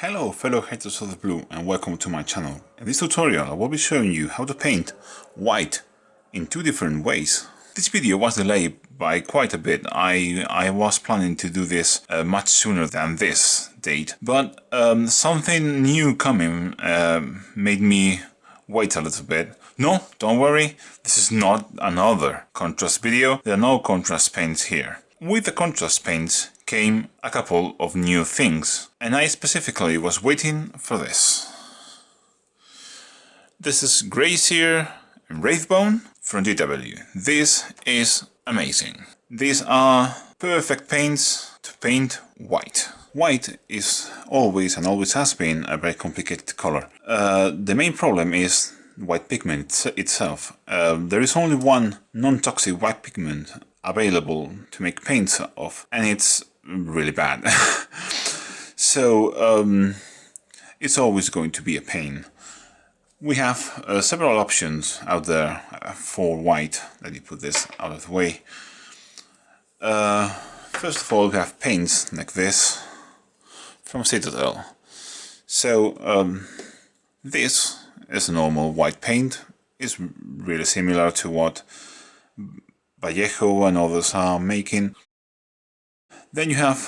Hello fellow haters of the blue and welcome to my channel. In this tutorial I will be showing you how to paint white in two different ways. This video was delayed by quite a bit. I was planning to do this much sooner than this date, but something new coming made me wait a little bit. No, don't worry, this is not another contrast video. There are no contrast paints here. With the contrast paints came a couple of new things, and I specifically was waiting for this. This is Grazier and Wraithbone from GW. This is amazing. These are perfect paints to paint white. White is always and always has been a very complicated color. The main problem is white pigment itself. There is only one non-toxic white pigment available to make paints of, and it's really bad. So it's always going to be a pain. We have several options out there for white. Let me put this out of the way. First of all, we have paints like this from Citadel. So this is a normal white paint. It's really similar to what Vallejo and others are making. Then you have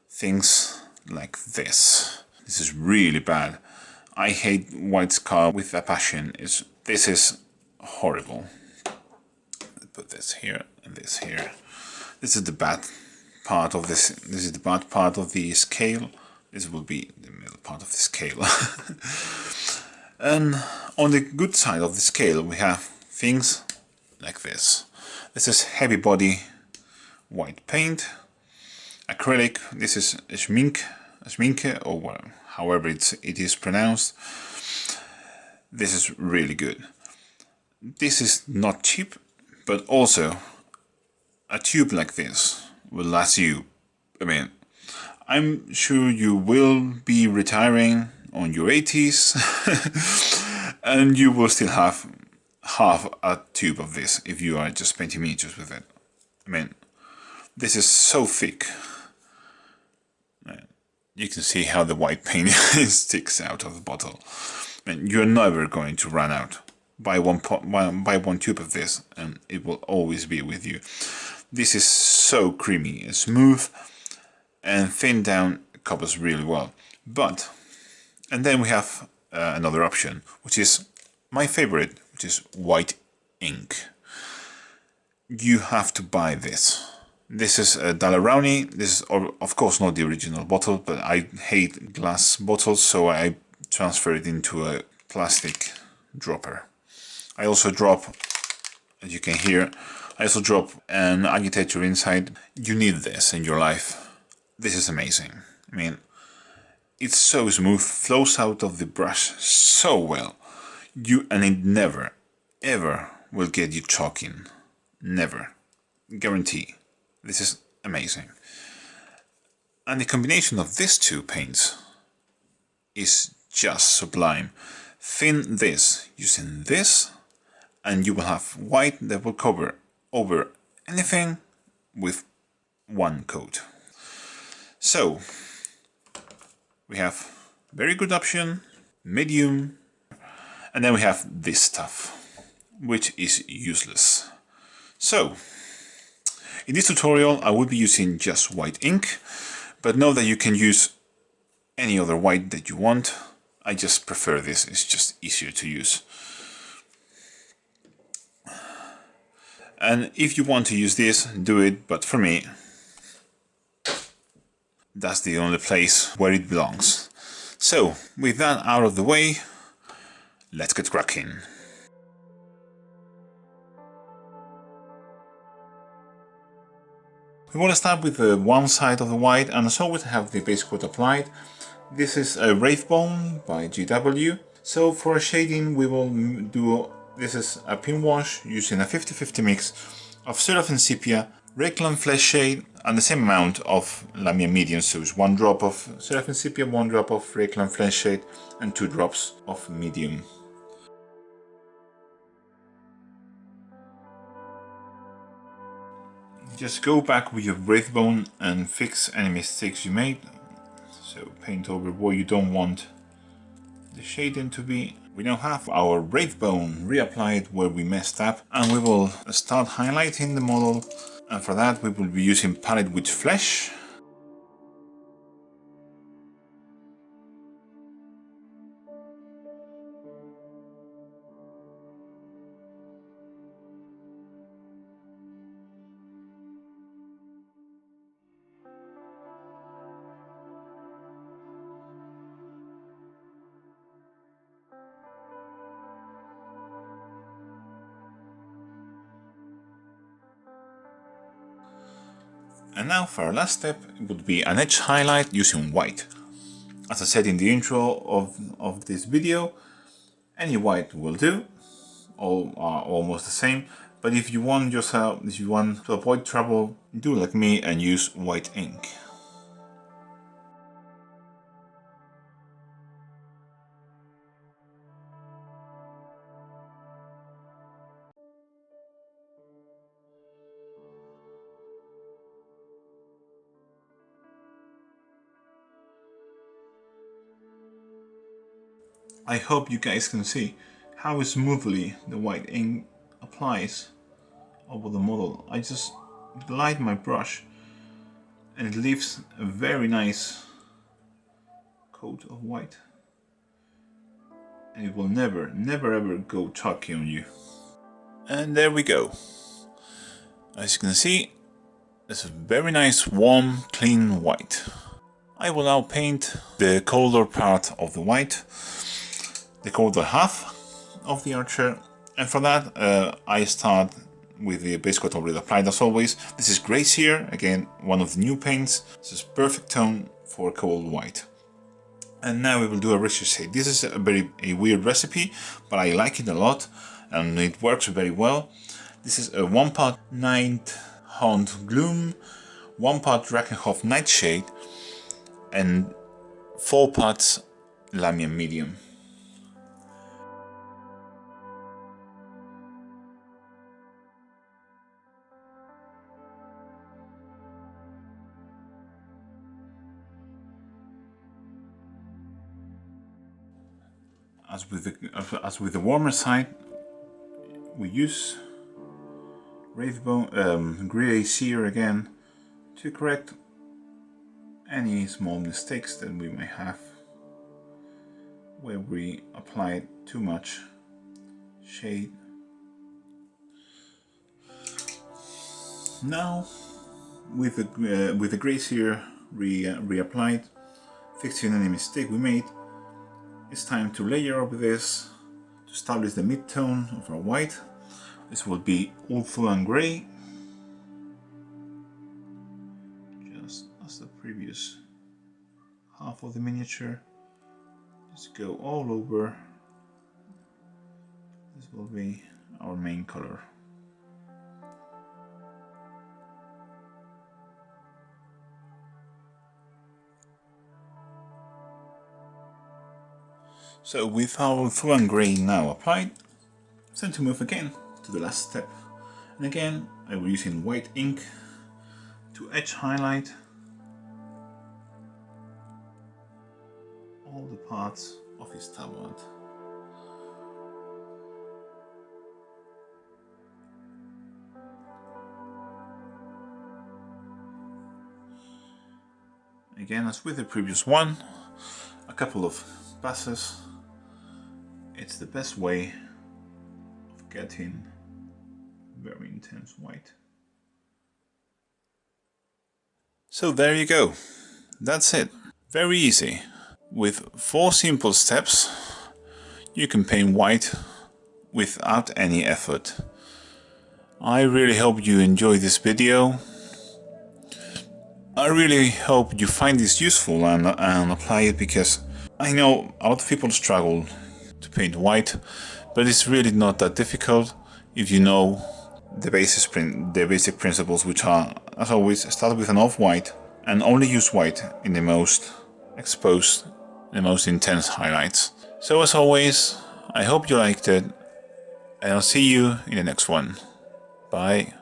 things like this. This is really bad. I hate white scar with a passion. This is horrible. Put this here and this here. This is the bad part of this. This is the bad part of the scale. This will be the middle part of the scale. And on the good side of the scale we have things like this. This is heavy body white paint. Acrylic, this is schminke, or however it is pronounced. This is really good. This is not cheap, but also a tube like this will last you, I'm sure you will be retiring on your 80s and you will still have half a tube of this if you are just painting miniatures with it. This is so thick. You can see how the white paint sticks out of the bottle. You're never going to run out. Buy one tube of this and it will always be with you. This is so creamy and smooth and thin down, covers really well. And then we have another option, which is my favorite, which is white ink. You have to buy this. This is a Dalarani. This is of course not the original bottle, but I hate glass bottles, so I transfer it into a plastic dropper. I also drop, as you can hear, I also drop an agitator inside. You need this in your life. This is amazing. It's so smooth, flows out of the brush so well. And it never, ever will get you choking. Never. Guarantee. This is amazing. And the combination of these two paints is just sublime. Thin this using this, and you will have white that will cover over anything with one coat. So we have very good option, medium, and then we have this stuff, which is useless. So in this tutorial I will be using just white ink, but know that you can use any other white that you want. I just prefer this, it's just easier to use. And if you want to use this, do it, but for me, that's the only place where it belongs. So, with that out of the way, let's get cracking. We want to start with one side of the white, and as always have the base coat applied. This is a Wraithbone by GW. So for a shading we will do, this is a pin wash using a 50-50 mix of Seraphim Sepia, Reclam Flesh Shade, and the same amount of Lamia Medium, so it's 1 drop of Seraphim Sepia, 1 drop of Reclam Flesh Shade, and 2 drops of Medium. Just go back with your Wraithbone and fix any mistakes you made. So paint over where you don't want the shading to be. We now have our wraith bone reapplied where we messed up, and we will start highlighting the model, and for that we will be using palette with flesh. And now for our last step, it would be an edge highlight using white. As I said in the intro of this video, any white will do, all are almost the same, but if you want to avoid trouble, do like me and use white ink. I hope you guys can see how smoothly the white ink applies over the model. I just glide my brush and it leaves a very nice coat of white. And it will never ever go chalky on you. And there we go. As you can see, it's a very nice, warm, clean white. I will now paint the colder part of the white, the colder half of the archer, and for that I start with the base coat already applied as always. This is Gracier, again one of the new paints. This is perfect tone for cold white. And now we will do a ricochet. This is a weird recipe, but I like it a lot and it works very well. This is a 1 part Night Haunt Gloom, 1 part Drakenhof Nightshade, and 4 parts Lamian Medium. As with the warmer side, we use Wraithbone, Gracier again to correct any small mistakes that we may have where we applied too much shade. Now, with the Gracier reapplied, fixing any mistake we made, it's time to layer over this to establish the mid-tone of our white. This will be Ulthuan Grey, just as the previous half of the miniature. Just go all over. This will be our main color. So with our Ulthuan Grey now applied, it's time to move again to the last step. And again, I will be using white ink to edge highlight all the parts of his tabard. Again, as with the previous one, a couple of passes. It's the best way of getting very intense white. So there you go. That's it. Very easy. With 4 simple steps, you can paint white without any effort. I really hope you enjoyed this video. I really hope you find this useful and apply it, because I know a lot of people struggle to paint white, but it's really not that difficult if you know the basic principles, which are, as always, start with an off-white and only use white in the most exposed, the most intense highlights. So as always, I hope you liked it, and I'll see you in the next one. Bye.